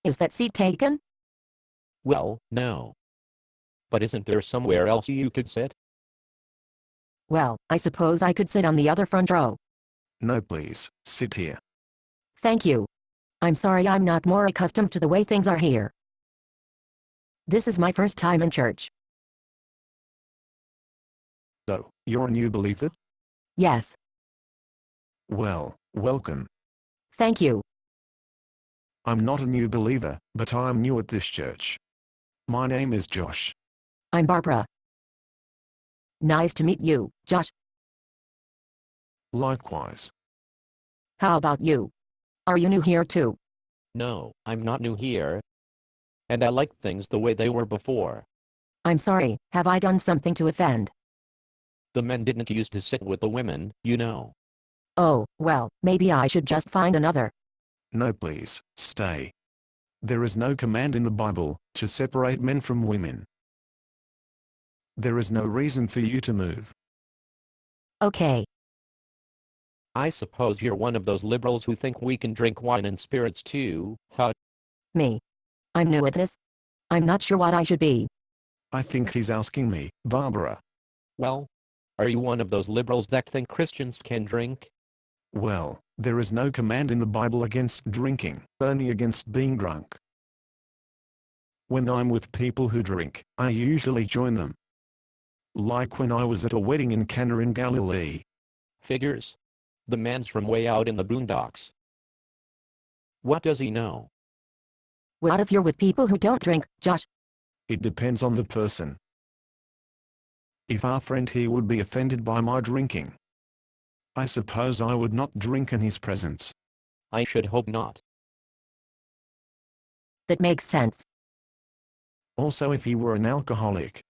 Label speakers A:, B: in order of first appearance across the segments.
A: Is that seat taken?
B: Well, no. But isn't there somewhere else you could sit?
A: Well, I suppose I could sit on the other front row.
C: No, please, sit here.
A: Thank you. I'm sorry I'm not more accustomed to the way things are here. This is my first time in church.
C: So, you're a new believer?
A: Yes.
C: Well, welcome.
A: Thank you.
C: I'm not a new believer, but I'm new at this church. My name is Josh.
A: I'm Barbara. Nice to meet you, Josh.
C: Likewise.
A: How about you? Are you new here too?
B: No, I'm not new here. And I like things the way they were before.
A: I'm sorry, have I done something to offend?
B: The men didn't used to sit with the women, you know.
A: Oh, well, maybe I should just find another.
C: No, please, stay. There is no command in the Bible to separate men from women. There is no reason for you to move.
A: Okay.
B: I suppose you're one of those liberals who think we can drink wine and spirits too, huh?
A: Me. I'm new at this. I'm not sure what I should be.
C: I think he's asking me, Barbara.
B: Well, are you one of those liberals that think Christians can drink?
C: Well, there is no command in the Bible against drinking, only against being drunk. When I'm with people who drink, I usually join them. Like when I was at a wedding in Cana in Galilee.
B: Figures. The man's from way out in the boondocks. What does he know?
A: What if you're with people who don't drink, Josh?
C: It depends on the person. If our friend here would be offended by my drinking, I suppose I would not drink in his presence.
B: I should hope not.
A: That makes sense.
C: Also, if he were an alcoholic,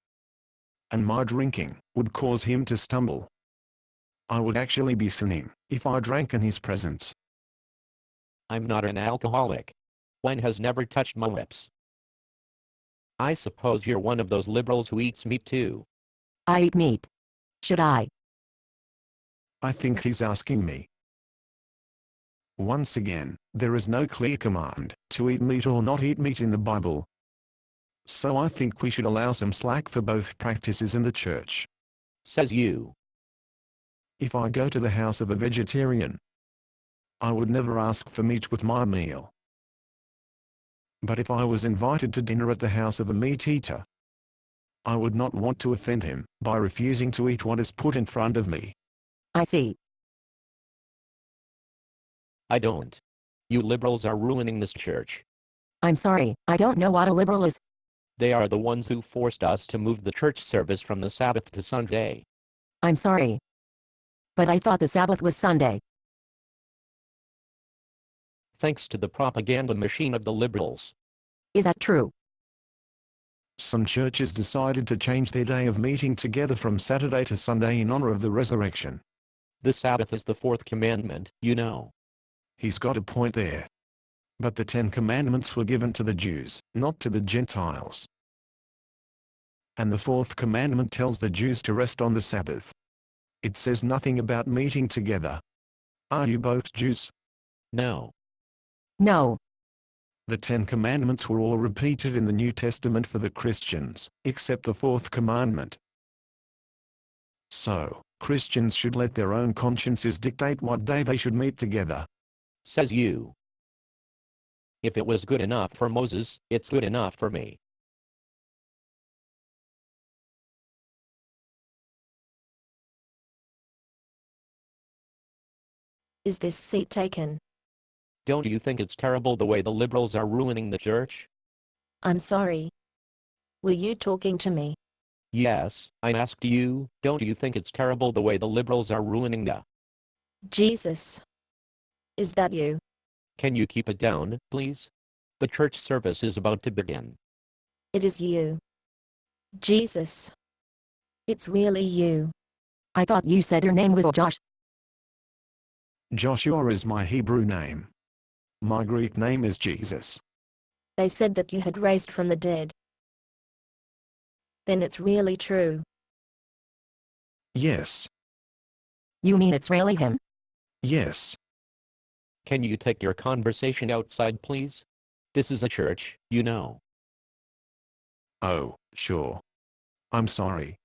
C: and my drinking would cause him to stumble, I would actually be sinning if I drank in his presence.
B: I'm not an alcoholic. Wine has never touched my lips. I suppose you're one of those liberals who eats meat too.
A: I eat meat. Should I?
C: I think he's asking me. Once again, there is no clear command to eat meat or not eat meat in the Bible. So I think we should allow some slack for both practices in the church.
B: Says you.
C: If I go to the house of a vegetarian, I would never ask for meat with my meal. But if I was invited to dinner at the house of a meat eater, I would not want to offend him by refusing to eat what is put in front of me.
A: I see.
B: I don't. You liberals are ruining this church.
A: I'm sorry, I don't know what a liberal is.
B: They are the ones who forced us to move the church service from the Sabbath to Sunday.
A: I'm sorry. But I thought the Sabbath was Sunday.
B: Thanks to the propaganda machine of the liberals.
A: Is that true?
C: Some churches decided to change their day of meeting together from Saturday to Sunday in honor of the resurrection.
B: The Sabbath is the fourth commandment, you know.
C: He's got a point there. But the 10 Commandments were given to the Jews, not to the Gentiles. And the fourth commandment tells the Jews to rest on the Sabbath. It says nothing about meeting together. Are you both Jews?
B: No.
A: No.
C: The 10 Commandments were all repeated in the New Testament for the Christians, except the fourth commandment. So, Christians should let their own consciences dictate what day they should meet together.
B: Says you. If it was good enough for Moses, it's good enough for me.
D: Is this seat taken?
B: Don't you think it's terrible the way the liberals are ruining the church?
D: I'm sorry. Were you talking to me?
B: Yes, I asked you, don't you think it's terrible the way the liberals are ruining the...
D: Jesus. Is that you?
B: Can you keep it down, please? The church service is about to begin.
D: It is you. Jesus. It's really you.
A: I thought you said your name was Josh.
C: Joshua is my Hebrew name. My Greek name is Jesus.
D: They said that you had raised from the dead. Then it's really true.
C: Yes.
A: You mean it's really him?
C: Yes.
B: Can you take your conversation outside, please? This is a church, you know.
C: Oh, sure. I'm sorry.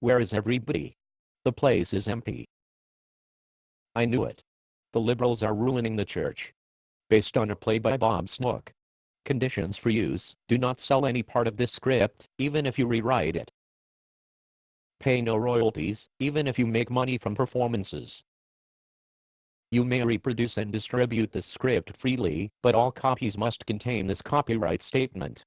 B: Where is everybody? The place is empty. I knew it. The liberals are ruining the church. Based on a play by Bob Snook. Conditions for use: do not sell any part of this script, even if you rewrite it. Pay no royalties, even if you make money from performances. You may reproduce and distribute this script freely, but all copies must contain this copyright statement.